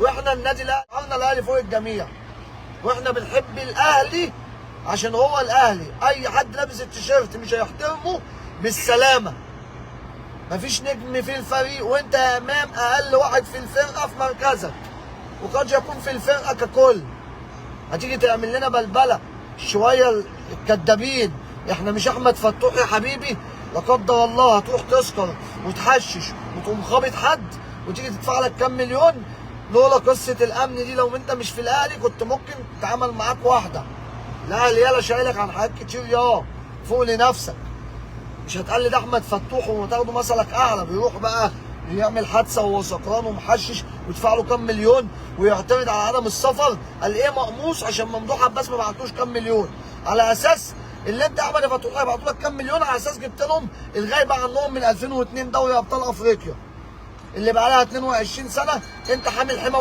واحنا النادي الاهلي عملنا الاهلي فوق الجميع، واحنا بنحب الاهلي عشان هو الاهلي. اي حد لابس التيشيرت مش هيحترمه بالسلامه. مفيش نجم في الفريق، وانت يا امام اقل واحد في الفرقه في مركزك، وقد يكون في الفرقه ككل. هتيجي تعمل لنا بلبله شويه الكدابين. احنا مش احمد فتوح يا حبيبي، لا قدر الله هتروح تسكر وتحشش وتقوم خابط حد وتيجي تدفع لك كام مليون. لولا قصه الامن دي، لو انت مش في الاهلي كنت ممكن تعمل معاك واحده. الاهلي يالا شايلك عن حاجات كتير، فوق لنفسك. مش هتقلد احمد فتوح وتاخده مثلك اعلى، بيروح بقى يعمل حادثه وهو سكران ومحشش ويدفع له كام مليون ويعترض على عدم السفر. قال ايه مقموص عشان ممدوح عباس ما بعتوش كام مليون، على اساس اللي انت احمد فتوح هيبعتوا لك كام مليون، على اساس جبت لهم الغايبه عنهم من 2002 دوري ابطال افريقيا اللي بقى لها 22 سنه. انت حامل حمى